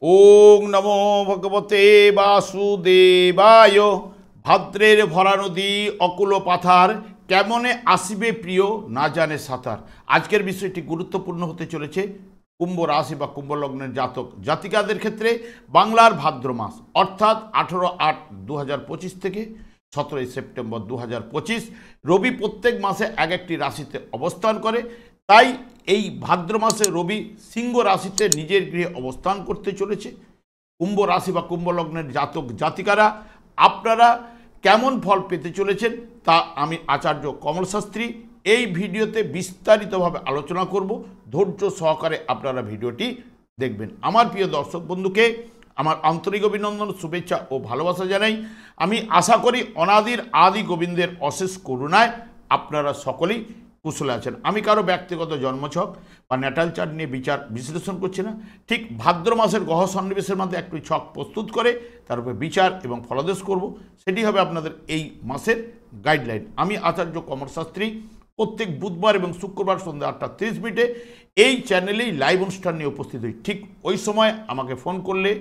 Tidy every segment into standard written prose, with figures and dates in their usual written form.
ওং নমো ভগবতে বাসুদেবায়। ভাদ্রের ভরা নদী অকুল পাথার, কেমনে আসিবে প্রিয় না জানে সাঁতার। আজকের বিষয়টি গুরুত্বপূর্ণ হতে চলেছে কুম্ভ রাশি বা কুম্ভ লগ্নের জাতক জাতিকাদের ক্ষেত্রে। বাংলার ভাদ্র মাস অর্থাৎ 18/8/2025 থেকে 17 সেপ্টেম্বর 2025 রবি প্রত্যেক মাসে এক একটি রাশিতে অবস্থান করে। তাই এই ভাদ্র মাসে রবি সিংহ রাশিতে নিজের গৃহে অবস্থান করতে চলেছে। কুম্ভ রাশি বা কুম্ভ লগ্নের জাতক জাতিকারা আপনারা কেমন ফল পেতে চলেছেন তা আমি আচার্য কমল শাস্ত্রী এই ভিডিওতে বিস্তারিতভাবে আলোচনা করব। ধৈর্য সহকারে আপনারা ভিডিওটি দেখবেন। আমার প্রিয় দর্শক বন্ধুকে আমার আন্তরিক অভিনন্দন, শুভেচ্ছা ও ভালোবাসা জানাই। আমি আশা করি অনাদির আদি গোবিন্দের অশেষ করুণায় আপনারা সকলেই কুশলে আছেন। আমি কারো ব্যক্তিগত জন্মছক বা ন্যাটাল চার্ট নিয়ে বিচার বিশ্লেষণ করছি না। ঠিক ভাদ্র মাসের গ্রহ সন্নিবেশের মধ্যে একটি ছক প্রস্তুত করে তার উপরে বিচার এবং ফলাদেশ করব, সেটি হবে আপনাদের এই মাসের গাইডলাইন। আমি আচার্য কমল শাস্ত্রী প্রত্যেক বুধবার এবং শুক্রবার সন্ধ্যা 8:30 এই চ্যানেলেই লাইভ অনুষ্ঠান নিয়ে উপস্থিত হই। ঠিক ওই সময় আমাকে ফোন করলে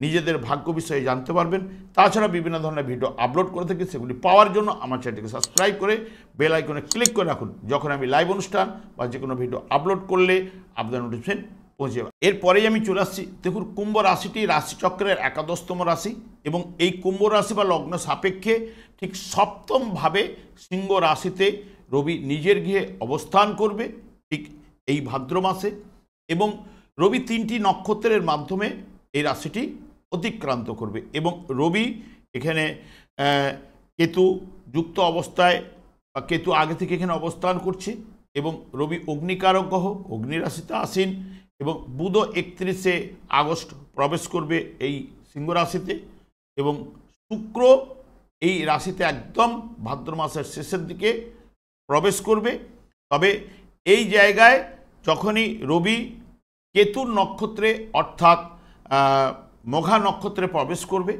নিজেদের ভাগ্য বিষয়ে জানতে পারবেন। তাছাড়া বিভিন্ন ধরনের ভিডিও আপলোড করে থাকি, সেগুলি পাওয়ার জন্য আমার চ্যানেলটিকে সাবস্ক্রাইব করে বেল আইকনে ক্লিক করে রাখুন। যখন আমি লাইভ অনুষ্ঠান বা যে কোনো ভিডিও আপলোড করলে আপনার নোটিফিকেশন পৌঁছে যাবে। এরপরেই আমি চলে আসছি। দেখুন, কুম্ভ রাশিটি রাশিচক্রের একাদশতম রাশি এবং এই কুম্ভ রাশি বা লগ্ন সাপেক্ষে ঠিক সপ্তমভাবে সিংহ রাশিতে রবি নিজের গৃহে অবস্থান করবে ঠিক এই ভাদ্র মাসে। এবং রবি 3টি নক্ষত্রের মাধ্যমে এই রাশিটি অতিক্রান্ত করবে এবং রবি এখানে কেতু যুক্ত অবস্থায় বা কেতু আগে থেকে এখানে অবস্থান করছে এবং রবি অগ্নিকারক গ্রহ, অগ্নি রাশিতে আসীন এবং বুধ 31শে আগস্ট প্রবেশ করবে এই সিংহ রাশিতে এবং শুক্র এই রাশিতে একদম ভাদ্র মাসের শেষের দিকে প্রবেশ করবে। তবে এই জায়গায় যখনই রবি কেতুর নক্ষত্রে অর্থাৎ মঘা নক্ষত্রে প্রবেশ করবে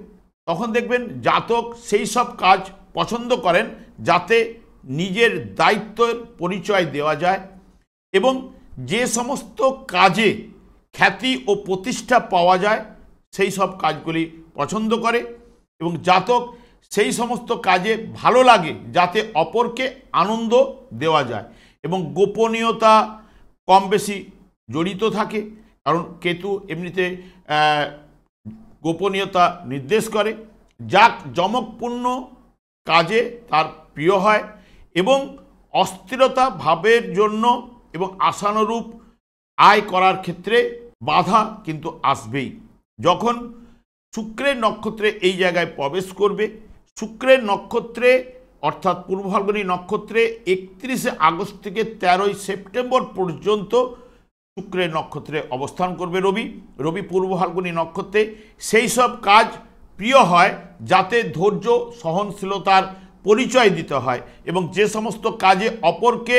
তখন দেখবেন জাতক সেই সব কাজ পছন্দ করেন যাতে নিজের দায়িত্বের পরিচয় দেওয়া যায় এবং যে সমস্ত কাজে খ্যাতি ও প্রতিষ্ঠা পাওয়া যায় সেই সব কাজগুলি পছন্দ করে এবং জাতক সেই সমস্ত কাজে ভালো লাগে যাতে অপরকে আনন্দ দেওয়া যায় এবং গোপনীয়তা কম বেশি জড়িত থাকে। কারণ কেতু এমনিতে গোপনীয়তা নির্দেশ করে, জাঁকজমকপূর্ণ কাজে তার প্রিয় হয় এবং অস্থিরতা ভাবের জন্য এবং আশানুরূপ আয় করার ক্ষেত্রে বাধা কিন্তু আসবেই। যখন শুক্রের নক্ষত্রে এই জায়গায় প্রবেশ করবে, শুক্রের নক্ষত্রে অর্থাৎ পূর্ব ফাল্গুনী নক্ষত্রে 31শে আগস্ট থেকে 13ই সেপ্টেম্বর পর্যন্ত শুক্রের নক্ষত্রে অবস্থান করবে রবি পূর্ব ফাল্গুনী নক্ষত্রে সেই সব কাজ প্রিয় হয় যাতে ধৈর্য সহনশীলতার পরিচয় দিতে হয় এবং যে সমস্ত কাজে অপরকে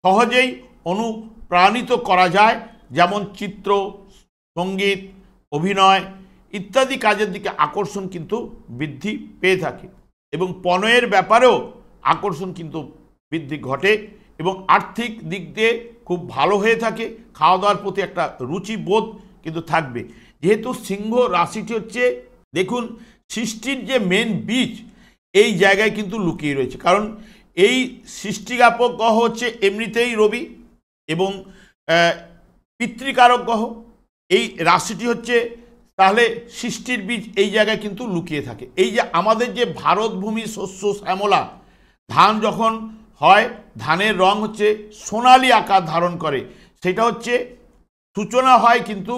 সহজেই অনুপ্রাণিত করা যায়, যেমন চিত্র, সঙ্গীত, অভিনয় ইত্যাদি কাজের দিকে আকর্ষণ কিন্তু বৃদ্ধি পেয়ে থাকে এবং পণয়ের ব্যাপারেও আকর্ষণ কিন্তু বৃদ্ধি ঘটে এবং আর্থিক দিক দিয়ে খুব ভালো হয়ে থাকে। খাওয়া দাওয়ার প্রতি একটা রুচিবোধ কিন্তু থাকবে। যেহেতু সিংহ রাশিটি হচ্ছে, দেখুন, সৃষ্টির যে মেন বীজ এই জায়গায় কিন্তু লুকিয়ে রয়েছে। কারণ এই সৃষ্টিজ্ঞাপক গ্রহ হচ্ছে এমনিতেই রবি এবং পিতৃকারক গ্রহ। এই রাশিটি হচ্ছে তাহলে সৃষ্টির বীজ এই জায়গায় কিন্তু লুকিয়ে থাকে। এই যে আমাদের যে ভারত ভূমি শস্য শ্যামলা, ধান যখন হয় ধানের রং হচ্ছে সোনালি আকার ধারণ করে, সেটা হচ্ছে সূচনা হয় কিন্তু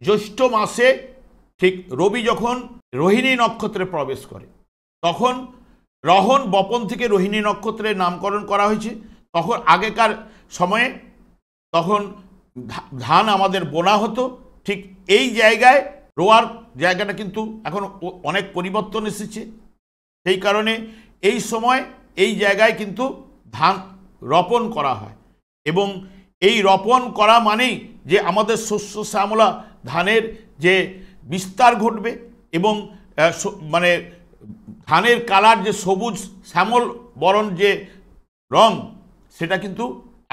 জ্যৈষ্ঠ মাসে। ঠিক রবি যখন রোহিণী নক্ষত্রে প্রবেশ করে তখন রহন বপন থেকে রোহিণী নক্ষত্রের নামকরণ করা হয়েছে। তখন আগেকার সময়ে তখন ধান আমাদের বোনা হতো। ঠিক এই জায়গায় রোয়ার জায়গাটা কিন্তু এখন অনেক পরিবর্তন এসেছে। সেই কারণে এই সময় এই জায়গায় কিন্তু ধান রোপণ করা হয় এবং এই রোপণ করা মানেই যে আমাদের শস্য শ্যামলা ধানের যে বিস্তার ঘটবে এবং মানে ধানের কালার যে সবুজ শ্যামল বরণ যে রং সেটা কিন্তু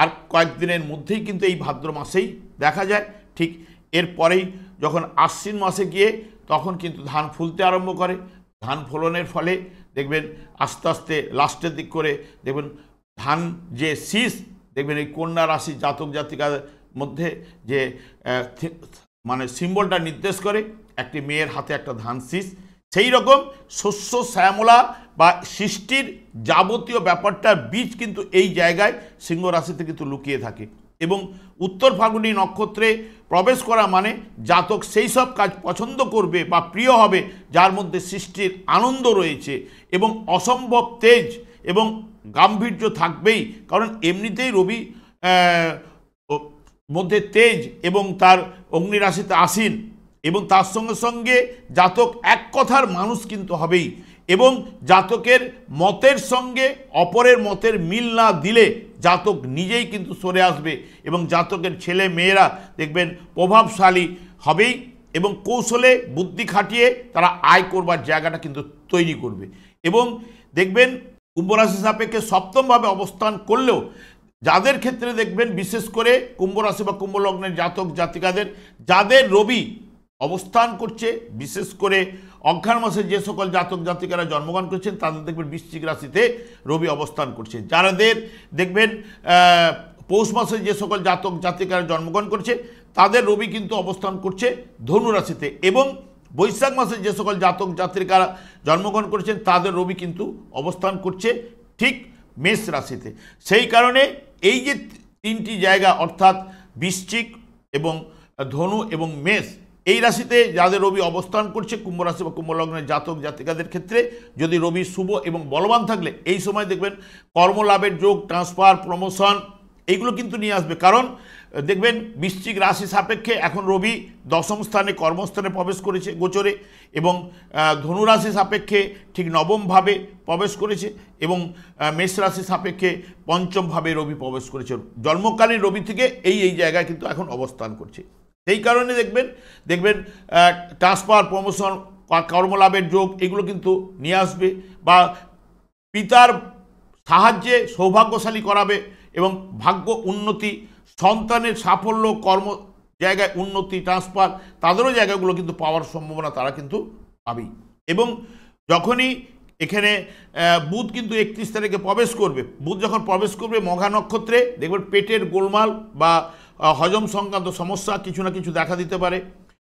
আর কয়েকদিনের মধ্যেই কিন্তু এই ভাদ্র মাসেই দেখা যায়। ঠিক এরপরেই যখন আশ্বিন মাসে গিয়ে তখন কিন্তু ধান ফুলতে আরম্ভ করে। ধান ফলনের ফলে দেখবেন আস্তে আস্তে লাস্টের দিক করে দেখবেন ধান যে শীষ দেখবেন এই কন্যা রাশি জাতক জাতিকার মধ্যে যে মানে সিম্বলটা নির্দেশ করে একটি মেয়ের হাতে একটা ধান শীষ, সেই রকম শস্য শ্যামলা বা সৃষ্টির যাবতীয় ব্যাপারটার বীজ কিন্তু এই জায়গায় সিংহ রাশিতে কিন্তু লুকিয়ে থাকে। এবং উত্তর ফাল্গুনী নক্ষত্রে প্রবেশ করা মানে জাতক সেই সব কাজ পছন্দ করবে বা প্রিয় হবে যার মধ্যে সৃষ্টির আনন্দ রয়েছে এবং অসম্ভব তেজ এবং গাম্ভীর্য থাকবেই। কারণ এমনিতেই রবি মধ্যে তেজ এবং তার অগ্নিরাশিতে আসীন, এবং তার সঙ্গে সঙ্গে জাতক এক কথার মানুষ কিন্তু হবেই, এবং জাতকের মতের সঙ্গে অপরের মতের মিল না দিলে জাতক নিজেই কিন্তু সরে আসবে, এবং জাতকের ছেলে মেয়েরা দেখবেন প্রভাবশালী হবেই এবং কৌশলে বুদ্ধি খাটিয়ে তারা আয় করবার জায়গাটা কিন্তু তৈরি করবে। এবং দেখবেন কুম্ভ রাশি সাপেক্ষে সপ্তমভাবে অবস্থান করলেও যাদের ক্ষেত্রে দেখবেন বিশেষ করে কুম্ভ রাশি বা কুম্ভ লগ্নের জাতক জাতিকাদের যাদের রবি অবস্থান করছে, বিশেষ করে অঘ্রাণ মাসে যে সকল জাতক জাতিকারা জন্মগ্রহণ করছেন তাদের দেখবেন বৃশ্চিক রাশিতে রবি অবস্থান করছে। যাদের দেখবেন পৌষ মাসে যে সকল জাতক জাতিকারা জন্মগ্রহণ করছে তাদের রবি কিন্তু অবস্থান করছে ধনু রাশিতে, এবং বৈশাখ মাসে যে সকল জাতক জাতিকারা জন্মগ্রহণ করেছেন তাদের রবি কিন্তু অবস্থান করছে ঠিক মেষ রাশিতে। সেই কারণে এই যে তিনটি জায়গা অর্থাৎ বৃশ্চিক এবং ধনু এবং মেষ, এই রাশিতে যাদের রবি অবস্থান করছে কুম্ভ রাশি বা কুম্ভ লগ্নের জাতক জাতিকাদের ক্ষেত্রে যদি রবি শুভ এবং বলবান থাকলে এই সময় দেখবেন কর্মলাভের যোগ, ট্রান্সফার, প্রমোশন এইগুলো কিন্তু নিয়ে আসবে। কারণ দেখবেন বৃশ্চিক রাশি সাপেক্ষে এখন রবি দশম স্থানে কর্মস্থানে প্রবেশ করেছে গোচরে, এবং ধনুরাশি সাপেক্ষে ঠিক নবমভাবে প্রবেশ করেছে, এবং মেষ রাশি সাপেক্ষে পঞ্চমভাবে রবি প্রবেশ করেছে। জন্মকালীন রবি থেকে এই জায়গায় কিন্তু এখন অবস্থান করছে। সেই কারণে দেখবেন ট্রান্সফার, প্রমোশন, কর্মলাভের যোগ এগুলো কিন্তু নিয়ে আসবে, বা পিতার সাহায্যে সৌভাগ্যশালী করাবে এবং ভাগ্য উন্নতি, সন্তানের সাফল্য, কর্ম জায়গায় উন্নতি, ট্রান্সফার তাদেরও জায়গাগুলো কিন্তু পাওয়ার সম্ভাবনা তারা কিন্তু পাবেই। এবং যখনই এখানে বুধ কিন্তু 31 তারিখে প্রবেশ করবে, বুধ যখন প্রবেশ করবে মঘা নক্ষত্রে দেখবেন পেটের গোলমাল বা হজম সংক্রান্ত সমস্যা কিছু না কিছু দেখা দিতে পারে।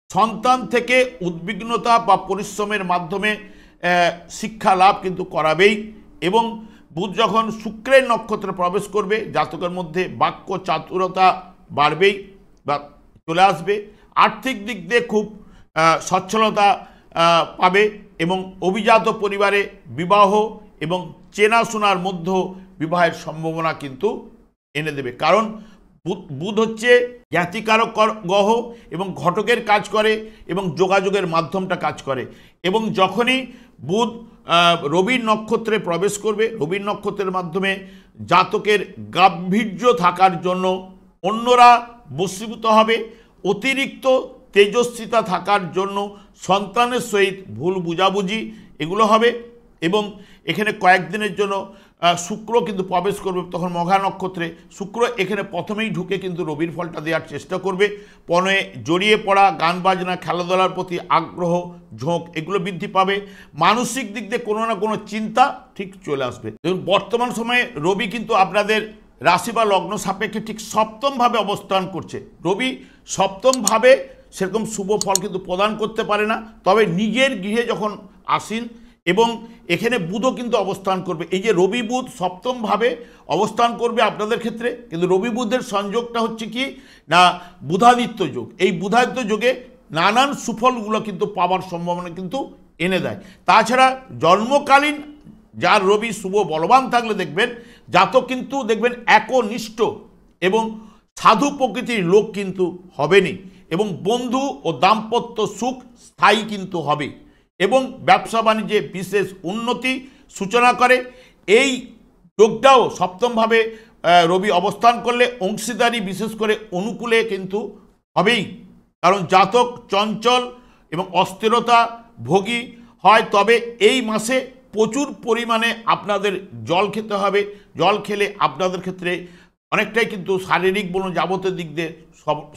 সন্তান থেকে উদ্বিগ্নতা বা পরিশ্রমের মাধ্যমে শিক্ষা লাভ কিন্তু করাবেই। এবং বুধ যখন শুক্রের নক্ষত্রে প্রবেশ করবে জাতকের মধ্যে বাক্য চাতুরতা বাড়বেই বা চলে আসবে। আর্থিক দিক দিয়ে খুব সচ্ছলতা পাবে, এবং অভিজাত পরিবারে বিবাহ এবং চেনাশোনার মধ্যে বিবাহের সম্ভাবনা কিন্তু এনে দেবে। কারণ বুধ হচ্ছে জ্ঞাতিকারক গ্রহ এবং ঘটকের কাজ করে এবং যোগাযোগের মাধ্যমটা কাজ করে। এবং যখনই বুধ রবির নক্ষত্রে প্রবেশ করবে, রবির নক্ষত্রের মাধ্যমে জাতকের গাম্ভীর্য থাকার জন্য অন্যরা বশীভূত হবে, অতিরিক্ত তেজস্বিতা থাকার জন্য সন্তানের সহিত ভুল বুঝাবুঝি এগুলো হবে। এবং এখানে কয়েকদিনের জন্য শুক্র কিন্তু প্রবেশ করবে তখন মঘা নক্ষত্রে। শুক্র এখানে প্রথমেই ঢুকে কিন্তু রবির ফলটা দেওয়ার চেষ্টা করবে। পণে জড়িয়ে পড়া, গান বাজনা, খেলাধুলার প্রতি আগ্রহ, ঝোঁক এগুলো বৃদ্ধি পাবে। মানসিক দিক দিয়ে কোনো না কোনো চিন্তা ঠিক চলে আসবে। দেখুন বর্তমান সময়ে রবি কিন্তু আপনাদের রাশি বা লগ্ন সাপেক্ষে ঠিক সপ্তমভাবে অবস্থান করছে। রবি সপ্তমভাবে সেরকম শুভ ফল কিন্তু প্রদান করতে পারে না, তবে নিজের গৃহে যখন আসীন, এবং এখানে বুধও কিন্তু অবস্থান করবে। এই যে রবি বুধ সপ্তমভাবে অবস্থান করবে আপনাদের ক্ষেত্রে, কিন্তু রবি বুধের সংযোগটা হচ্ছে কি না বুধাদিত্য যোগ। এই বুধাদিত্য যোগে নানান সুফলগুলো কিন্তু পাওয়ার সম্ভাবনা কিন্তু এনে দেয়। তাছাড়া জন্মকালীন যার রবি শুভ বলবান থাকলে দেখবেন জাতক কিন্তু দেখবেন একনিষ্ঠ এবং সাধু প্রকৃতির লোক কিন্তু হবেনি, এবং বন্ধু ও দাম্পত্য সুখ স্থায়ী কিন্তু হবে, এবং ব্যবসা বাণিজ্যে বিশেষ উন্নতি সূচনা করে। এই যোগটাও সপ্তমভাবে রবি অবস্থান করলে অংশীদারি বিশেষ করে অনুকূলে কিন্তু হবেই। কারণ জাতক চঞ্চল এবং অস্থিরতা ভোগী হয়, তবে এই মাসে প্রচুর পরিমাণে আপনাদের জল খেতে হবে। জল খেলে আপনাদের ক্ষেত্রে অনেকটাই কিন্তু শারীরিক বলুন যাবতীয় দিক দিয়ে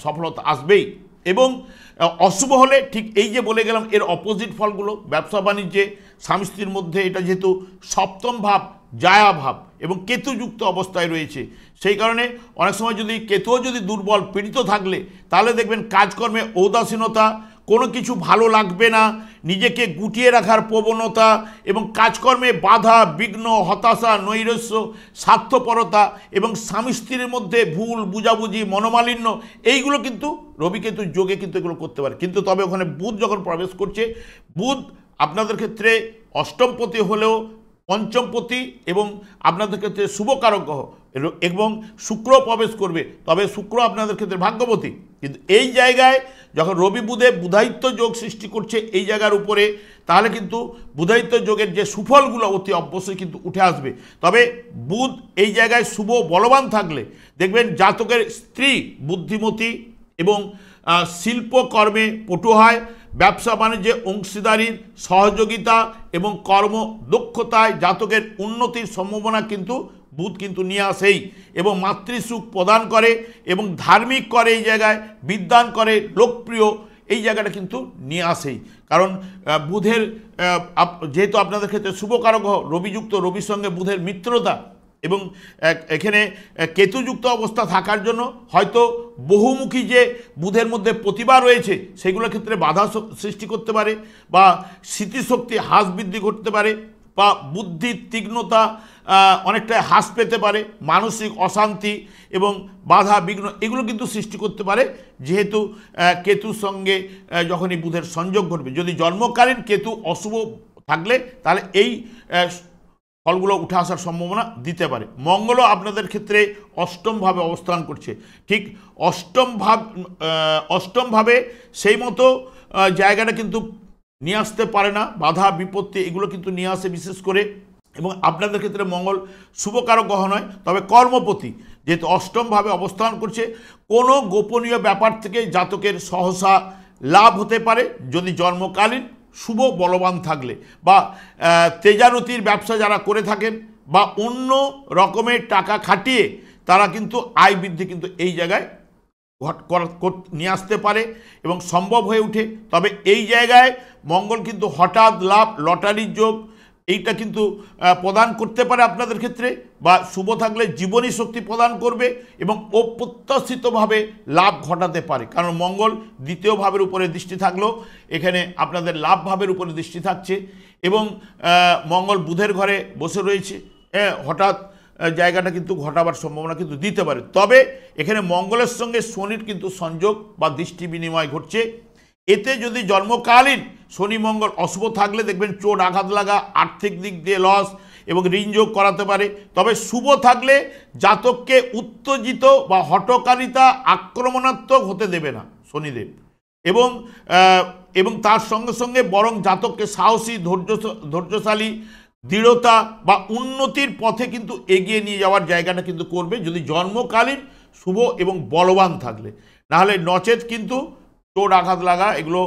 সফলতা আসবেই। এবং অশুভ হলে ঠিক এই যে বলে গেলাম এর অপোজিট ফলগুলো, ব্যবসা বাণিজ্যে স্বামী স্ত্রীর মধ্যে, এটা যেহেতু সপ্তম ভাব জায়া ভাব এবং কেতুযুক্ত অবস্থায় রয়েছে, সেই কারণে অনেক সময় যদি কেতুও যদি দুর্বল পীড়িত থাকলে তাহলে দেখবেন কাজকর্মে ঔদাসীনতা, কোনো কিছু ভালো লাগবে না, নিজেকে গুটিয়ে রাখার প্রবণতা এবং কাজকর্মে বাধা বিঘ্ন, হতাশা, নৈরাশ্য, স্বার্থপরতা এবং স্বামী স্ত্রীর মধ্যে ভুল বুঝাবুঝি, মনোমালিন্য, এইগুলো কিন্তু রবিকেতু যোগে কিন্তু এগুলো করতে পারে। কিন্তু তবে ওখানে বুধ যখন প্রবেশ করছে, বুধ আপনাদের ক্ষেত্রে অষ্টমপতি হলেও পঞ্চমপতি এবং আপনাদের ক্ষেত্রে শুভকারক গ্রহ, এবং শুক্র প্রবেশ করবে, তবে শুক্র আপনাদের ক্ষেত্রে ভাগ্যবতী। কিন্তু এই জায়গায় যখন রবি বুধে বুধায়িত্ব যোগ সৃষ্টি করছে এই জায়গার উপরে, তাহলে কিন্তু বুধায়িত্ব যোগের যে সুফলগুলো অতি অবশ্যই কিন্তু উঠে আসবে। তবে বুধ এই জায়গায় শুভ বলবান থাকলে দেখবেন জাতকের স্ত্রী বুদ্ধিমতী এবং শিল্পকর্মে পটু হয়, ব্যবসা বাণিজ্যে অংশীদারির সহযোগিতা এবং কর্মদক্ষতায় জাতকের উন্নতির সম্ভাবনা কিন্তু বুধ কিন্তু নিয়ে আসেই, এবং মাতৃসুখ প্রদান করে এবং ধার্মিক করে, এই জায়গায় বিদ্বান করে, লোকপ্রিয়, এই জায়গাটা কিন্তু নিয়ে আসেই। কারণ বুধের যেহেতু আপনাদের ক্ষেত্রে শুভকারক রবিযুক্ত, রবির সঙ্গে বুধের মিত্রতা এবং এখানে কেতুযুক্ত অবস্থা থাকার জন্য হয়তো বহুমুখী যে বুধের মধ্যে প্রতিভা রয়েছে সেগুলোর ক্ষেত্রে বাধা সৃষ্টি করতে পারে, বা স্মৃতিশক্তি হ্রাস বৃদ্ধি করতে পারে, বা বুদ্ধির তীক্ষ্ণতা অনেকটা হ্রাস পেতে পারে, মানসিক অশান্তি এবং বাধা বিঘ্ন এগুলো কিন্তু সৃষ্টি করতে পারে, যেহেতু কেতুর সঙ্গে যখনই বুধের সংযোগ ঘটবে। যদি জন্মকালীন কেতু অশুভ থাকলে তাহলে এই ফলগুলো উঠে আসার সম্ভাবনা দিতে পারে। মঙ্গলও আপনাদের ক্ষেত্রে অষ্টমভাবে অবস্থান করছে, ঠিক অষ্টমভাবে সেই মতো জায়গাটা কিন্তু নিয়ে আসতে পারে না, বাধা বিপত্তি এগুলো কিন্তু নিয়ে আসে বিশেষ করে। এবং আপনাদের ক্ষেত্রে মঙ্গল শুভকারক গ্রহ নয়, তবে কর্মপতি, যেহেতু অষ্টমভাবে অবস্থান করছে, কোনো গোপনীয় ব্যাপার থেকে জাতকের সহসা লাভ হতে পারে যদি জন্মকালীন শুভ বলবান থাকলে, বা তেজারতির ব্যবসা যারা করে থাকেন, বা অন্য রকমের টাকা খাটিয়ে তারা কিন্তু আয় বৃদ্ধি কিন্তু এই জায়গায় নিয়ে আসতে পারে এবং সম্ভব হয়ে ওঠে। তবে এই জায়গায় মঙ্গল কিন্তু হঠাৎ লাভ, লটারির যোগ এইটা কিন্তু প্রদান করতে পারে আপনাদের ক্ষেত্রে, বা শুভ থাকলে জীবনী শক্তি প্রদান করবে এবং অপ্রত্যাশিতভাবে লাভ ঘটাতে পারে। কারণ মঙ্গল দ্বিতীয় ভাবের উপরে দৃষ্টি থাকলেও এখানে আপনাদের লাভ ভাবের উপরে দৃষ্টি থাকছে, এবং মঙ্গল বুধের ঘরে বসে রয়েছে, হঠাৎ জায়গাটা কিন্তু ঘটাবার সম্ভাবনা কিন্তু দিতে পারে। তবে এখানে মঙ্গলের সঙ্গে শনির কিন্তু সংযোগ বা দৃষ্টি বিনিময় ঘটছে, এতে যদি জন্মকালীন শনি মঙ্গল অশুভ থাকলে দেখবেন চোট আঘাত লাগা, আর্থিক দিক দিয়ে লস এবং ঋণ যোগ করাতে পারে। তবে শুভ থাকলে জাতককে উত্তেজিত বা হঠকারিতা, আক্রমণাত্মক হতে দেবে না শনিদেব, এবং তার সঙ্গে সঙ্গে বরং জাতককে সাহসী, ধৈর্যশালী, দৃঢ়তা বা উন্নতির পথে কিন্তু এগিয়ে নিয়ে যাওয়ার জায়গাটা কিন্তু করবে যদি জন্মকালীন শুভ এবং বলবান থাকলে। নাহলে নচেত কিন্তু চোট আঘাত লাগা, এগুলো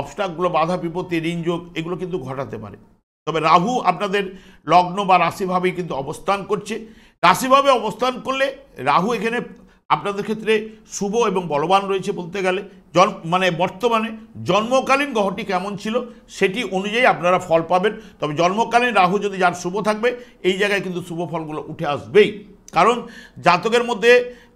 অবস্টাকগুলো, বাধা বিপত্তি, ঋণ যোগ এগুলো কিন্তু ঘটাতে পারে। তবে রাহু আপনাদের লগ্ন বা রাশিভাবেই কিন্তু অবস্থান করছে। রাশিভাবে অবস্থান করলে রাহু এখানে আপনাদের ক্ষেত্রে শুভ এবং বলবান রয়েছে বলতে গেলে। বর্তমানে জন্মকালীন গ্রহটি কেমন ছিল সেটি অনুযায়ী আপনারা ফল পাবেন। তবে জন্মকালীন রাহু যদি যার শুভ থাকবে এই জায়গায় কিন্তু শুভ ফলগুলো উঠে আসবেই, কারণ জাতকের মধ্যে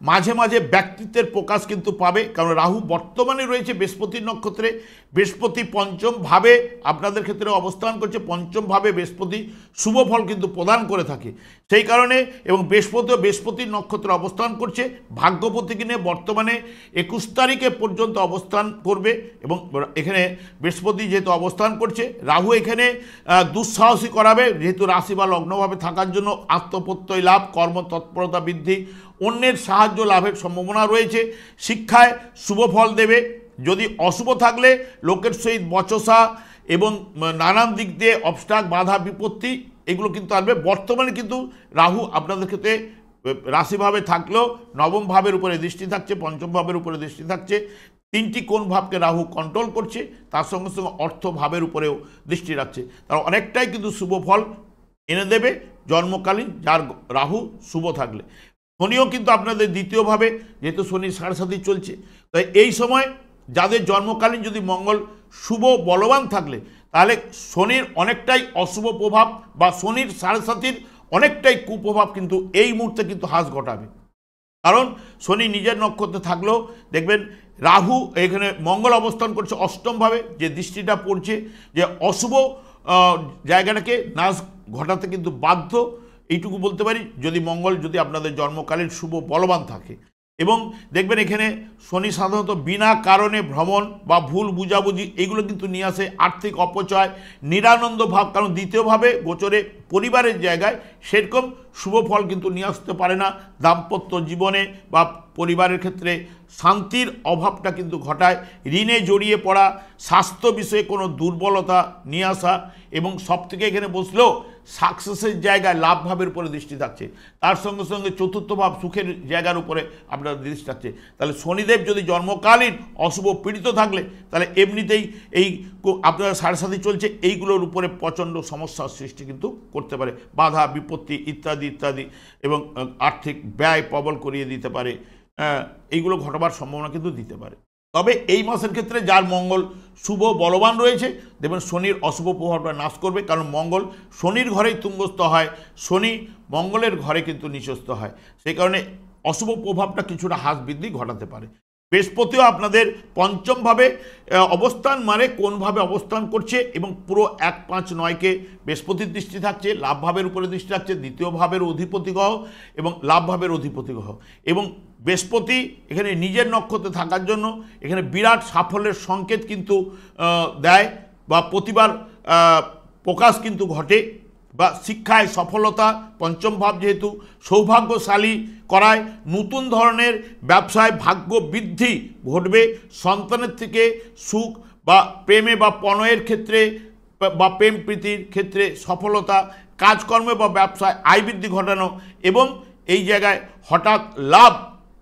মাঝে মাঝে ব্যক্তিত্বের প্রকাশ কিন্তু পাবে। কারণ রাহু বর্তমানে রয়েছে বৃহস্পতির নক্ষত্রে, বৃহস্পতি পঞ্চম ভাবে আপনাদের ক্ষেত্রে অবস্থান করছে, পঞ্চম ভাবে বৃহস্পতি শুভ ফল কিন্তু প্রদান করে থাকে। সেই কারণে এবং বৃহস্পতির নক্ষত্রে অবস্থান করছে, ভাগ্যপতি কিনে বর্তমানে 21 তারিখে পর্যন্ত অবস্থান করবে। এবং এখানে বৃহস্পতি যেহেতু অবস্থান করছে, রাহু এখানে দুঃসাহসী করাবে, যেহেতু রাশি বা লগ্নভাবে থাকার জন্য আত্মপ্রত্যয় লাভ, কর্মতৎপরতা বৃদ্ধি, অন্যের সাহায্য লাভের সম্ভাবনা রয়েছে, শিক্ষায় শুভ ফল দেবে। যদি অশুভ থাকলে লোকের সহিত বচসা এবং নানান দিক দিয়ে অবস্টাক, বাধা বিপত্তি এগুলো কিন্তু আসবে। বর্তমানে কিন্তু রাহু আপনাদের ক্ষেত্রে রাশিভাবে থাকলেও নবম ভাবের উপরে দৃষ্টি থাকছে, পঞ্চম ভাবের উপরে দৃষ্টি থাকছে, তিনটি কোন ভাবকে রাহু কন্ট্রোল করছে, তার সঙ্গে সঙ্গে অর্থ ভাবের উপরেও দৃষ্টি রাখছে। তারা অনেকটাই কিন্তু শুভ ফল এনে দেবে জন্মকালীন যার রাহু শুভ থাকলে। শনিও কিন্তু আপনাদের দ্বিতীয়ভাবে, যেহেতু শনি সাড়ে সাথে চলছে, তাই এই সময় যাদের জন্মকালীন যদি মঙ্গল শুভ বলবান থাকলে তাহলে শনির অনেকটাই অশুভ প্রভাব বা শনির সাড়ে সাতির অনেকটাই কুপ্রভাব কিন্তু এই মুহূর্তে কিন্তু হ্রাস ঘটাবে। কারণ শনি নিজের নক্ষত্রে থাকলেও দেখবেন রাহু এখানে মঙ্গল অবস্থান করছে অষ্টমভাবে, যে দৃষ্টিটা পড়ছে যে অশুভ জায়গাটাকে নাশ ঘটাতে কিন্তু বাধ্য, এইটুকু বলতে পারি যদি মঙ্গল যদি আপনাদের জন্মকালীন শুভ বলবান থাকে। এবং দেখবেন এখানে শনি সাধারণত বিনা কারণে ভ্রমণ বা ভুল বুঝাবুঝি এগুলো কিন্তু নিয়ে আসে, আর্থিক অপচয়, নিরানন্দ ভাব, কারণ দ্বিতীয়ভাবে গোচরে পরিবারের জায়গায় সেরকম শুভ ফল কিন্তু নিয়ে আসতে পারে না। দাম্পত্য জীবনে বা পরিবারের ক্ষেত্রে শান্তির অভাবটা কিন্তু ঘটায়, ঋণে জড়িয়ে পড়া, স্বাস্থ্য বিষয়ে কোনো দুর্বলতা নিয়ে আসা, এবং সবথেকে এখানে বসলেও সাকসেসের জায়গায় লাভ ভাবের উপরে দৃষ্টি থাকছে, তার সঙ্গে সঙ্গে চতুর্থ ভাব সুখের জায়গার উপরে আপনার দৃষ্টি থাকছে। তাহলে শনিদেব যদি জন্মকালীন অশুভ পীড়িত থাকলে তাহলে এমনিতেই এই আপনার সাড়ে সাথে চলছে, এইগুলোর উপরে প্রচণ্ড সমস্যার সৃষ্টি কিন্তু করতে পারে, বাধা বিপত্তি ইত্যাদি ইত্যাদি, এবং আর্থিক ব্যয় প্রবল করিয়ে দিতে পারে, এইগুলো ঘটবার সম্ভাবনা কিন্তু দিতে পারে। তবে এই মাসের ক্ষেত্রে যার মঙ্গল শুভ বলবান রয়েছে দেখবেন শনির অশুভ প্রভাবটা নাশ করবে, কারণ মঙ্গল শনির ঘরেই তুঙ্গস্থ হয়, শনি মঙ্গলের ঘরে কিন্তু নিচস্থ হয়, সেই কারণে অশুভ প্রভাবটা কিছুটা হ্রাস বৃদ্ধি ঘটাতে পারে। বৃহস্পতিও আপনাদের পঞ্চমভাবে অবস্থান মানে কোনভাবে অবস্থান করছে, এবং পুরো 1, 5, 9কে বৃহস্পতির দৃষ্টি থাকছে, লাভ ভাবের উপরে দৃষ্টি থাকছে, দ্বিতীয় ভাবের অধিপতি গ্রহ এবং লাভ ভাবের অধিপতি গ্রহ, এবং বৃহস্পতি এখানে নিজের নক্ষত্রে থাকার জন্য এখানে বিরাট সাফল্যের সংকেত কিন্তু দেয়, বা প্রতিবার প্রকাশ কিন্তু ঘটে, বা শিক্ষায় সফলতা, পঞ্চম ভাব যেহেতু সৌভাগ্যশালী করায়, নতুন ধরনের ব্যবসায় ভাগ্য বৃদ্ধি ঘটবে, সন্তানের থেকে সুখ বা প্রেমে বা প্রণয়ের ক্ষেত্রে বা প্রেম প্রীতির ক্ষেত্রে সফলতা, কাজকর্মে বা ব্যবসায় আয় বৃদ্ধি ঘটানো, এবং এই জায়গায় হঠাৎ লাভ,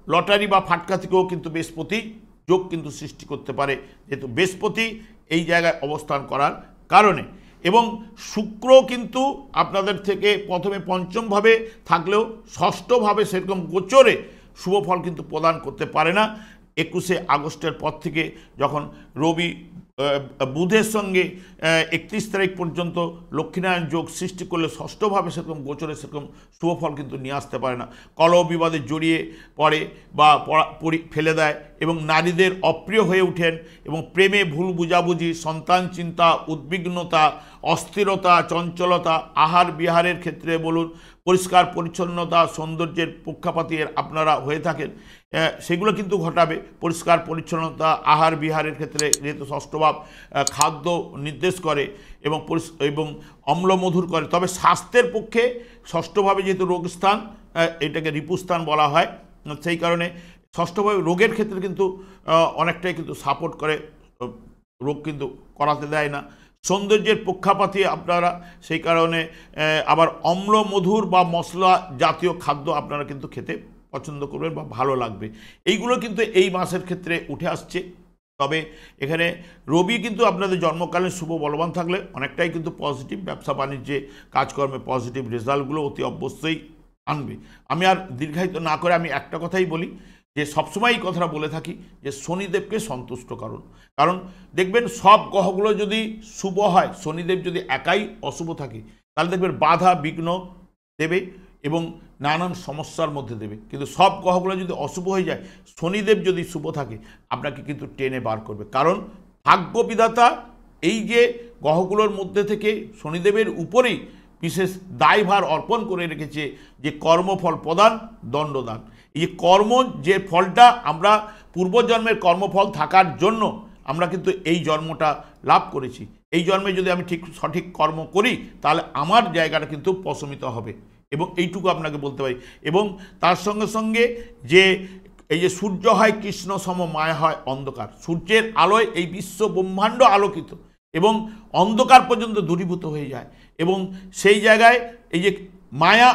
লটারি বা ফাটকা থেকেও কিন্তু বৃহস্পতি যোগ কিন্তু সৃষ্টি করতে পারে, যেহেতু বৃহস্পতি এই জায়গায় অবস্থান করার কারণে। এবং শুক্র কিন্তু আপনাদের থেকে প্রথমে পঞ্চমভাবে থাকলেও ষষ্ঠভাবে সেরকম গোচরে শুভ ফল কিন্তু প্রদান করতে পারে না। 21শে আগস্টের পর থেকে যখন রবি বুধের সঙ্গে 31 তারিখ পর্যন্ত লক্ষ্মীনারায়ণ যোগ সৃষ্টি করলে ষষ্ঠভাবে সেরকম গোচরে সেরকম শুভফল কিন্তু নিয়ে আসতে পারে না, কলহ বিবাদে জড়িয়ে পড়ে বা ফেলে দেয়, এবং নারীদের অপ্রিয় হয়ে ওঠেন, এবং প্রেমে ভুল বুঝাবুঝি, সন্তান চিন্তা, উদ্বিগ্নতা, অস্থিরতা, চঞ্চলতা, আহার বিহারের ক্ষেত্রে বলুন, পরিষ্কার পরিচ্ছন্নতা, সৌন্দর্যের পক্ষপাতী আপনারা হয়ে থাকেন, সেগুলো কিন্তু ঘটাবে। পরিষ্কার পরিচ্ছন্নতা, আহার বিহারের ক্ষেত্রে যেহেতু ষষ্ঠভাব খাদ্য নির্দেশ করে এবং অম্লমধুর করে, তবে স্বাস্থ্যের পক্ষে ষষ্ঠভাবে যেহেতু রোগস্থান, এটাকে রিপুস্থান বলা হয়, সেই কারণে ষষ্ঠভাবে রোগের ক্ষেত্রে কিন্তু অনেকটাই কিন্তু সাপোর্ট করে, রোগ কিন্তু করাতে দেয় না। সৌন্দর্যের পক্ষাপাতী আপনারা, সেই কারণে আবার অম্ল মধুর বা মশলা জাতীয় খাদ্য আপনারা কিন্তু খেতে পছন্দ করবেন বা ভালো লাগবে, এইগুলো কিন্তু এই মাসের ক্ষেত্রে উঠে আসছে। তবে এখানে রবি কিন্তু আপনাদের জন্মকালীন শুভ বলবান থাকলে অনেকটাই কিন্তু পজিটিভ, ব্যবসা বাণিজ্যে কাজকর্মে পজিটিভ রেজাল্টগুলো অতি অবশ্যই আনবে। আমি আর দীর্ঘায়িত না করে আমি একটা কথাই বলি, যে সবসময় এই কথাটা বলে থাকি যে শনিদেবকে সন্তুষ্ট করুন, কারণ দেখবেন সব গ্রহগুলো যদি শুভ হয়, শনিদেব যদি একাই অশুভ থাকে তাহলে দেখবেন বাধা বিঘ্ন দেবে এবং নানান সমস্যার মধ্যে দেবে, কিন্তু সব গ্রহগুলো যদি অশুভ হয়ে যায়, শনিদেব যদি শুভ থাকে আপনাকে কিন্তু টেনে বার করবে, কারণ ভাগ্য বিধাতা এই যে গ্রহগুলোর মধ্যে থেকে শনিদেবের উপরেই বিশেষ দায়ভার অর্পণ করে রেখেছে যে কর্মফল প্রদান, দণ্ডদান। এই যে কর্ম, যে ফলটা আমরা পূর্বজন্মের কর্মফল থাকার জন্য আমরা কিন্তু এই জন্মটা লাভ করেছি, এই জন্মে যদি আমি সঠিক কর্ম করি তাহলে আমার জায়গাটা কিন্তু প্রশমিত হবে, এবং এইটুকু আপনাকে বলতে পারি। এবং তার সঙ্গে সঙ্গে যে এই যে সূর্য হয় কৃষ্ণ সম, মায়া হয় অন্ধকার, সূর্যের আলোয় এই বিশ্ব ব্রহ্মাণ্ড আলোকিত এবং অন্ধকার পর্যন্ত দূরীভূত হয়ে যায়, এবং সেই জায়গায় এই যে মায়া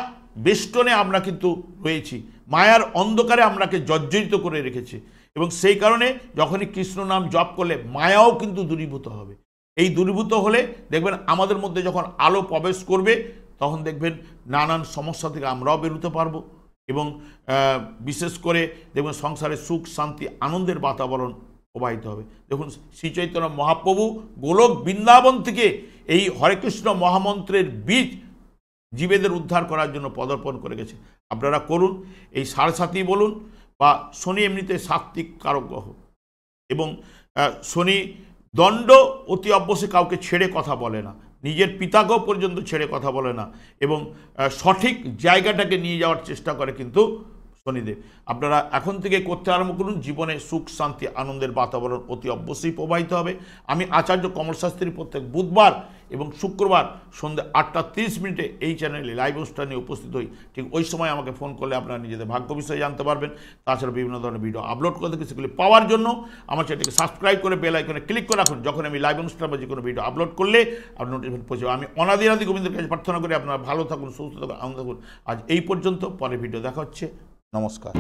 বেষ্টনে আমরা কিন্তু রয়েছি, মায়ার অন্ধকারে আমরাকে জর্জরিত করে রেখেছে, এবং সেই কারণে যখনই কৃষ্ণ নাম জপ করলে মায়াও কিন্তু দূরীভূত হবে। এই দূরীভূত হলে দেখবেন আমাদের মধ্যে যখন আলো প্রবেশ করবে তখন দেখবেন নানান সমস্যা থেকে আমরাও বেরোতে পারবো, এবং বিশেষ করে দেখবেন সংসারে সুখ শান্তি আনন্দের বাতাবরণ প্রবাহিত হবে। দেখুন শ্রী চৈতন্য মহাপ্রভু গোলক বৃন্দাবন থেকে এই হরে কৃষ্ণ মহামন্ত্রের বীজ জীবেদের উদ্ধার করার জন্য পদার্পণ করে গেছে। আপনারা করুন। এই সারসাথী বলুন বা শনি এমনিতে সাত্ত্বিক কারক গ্রহ, এবং শনি দণ্ড অতি অবশ্যই কাউকে ছেড়ে কথা বলে না, নিজের পিতাকেও পর্যন্ত ছেড়ে কথা বলে না, এবং সঠিক জায়গাটাকে নিয়ে যাওয়ার চেষ্টা করে কিন্তু শনিদেব। আপনারা এখন থেকে করতে আরম্ভ করুন, জীবনে সুখ শান্তি আনন্দের বাতাবরণ অতি অবশ্যই প্রবাহিত হবে। আমি আচার্য কমল শাস্ত্রী প্রত্যেক বুধবার এবং শুক্রবার সন্ধ্যে 8:30 এই চ্যানেলে লাইভ অনুষ্ঠানে উপস্থিত হই। ঠিক ওই সময় আমাকে ফোন করলে আপনারা নিজেদের ভাগ্য বিষয়ে জানতে পারবেন। তাছাড়া বিভিন্ন ধরনের ভিডিও আপলোড করে থাকি, সেগুলি পাওয়ার জন্য আমার চ্যানেলকে সাবস্ক্রাইব করে বেল আইকনে ক্লিক করে রাখুন। যখন আমি লাইভ অনুষ্ঠান বা যে কোনো ভিডিও আপলোড করলে আপনার নোটিফিকেশন পৌঁছে যাবে। আমি অনাদি গোবিন্দের কাছে প্রার্থনা করি আপনারা ভালো থাকুন, সুস্থ থাকুন, আনন্দ থাকুন। আজ এই পর্যন্ত, পরে ভিডিও দেখা হচ্ছে। নমস্কার।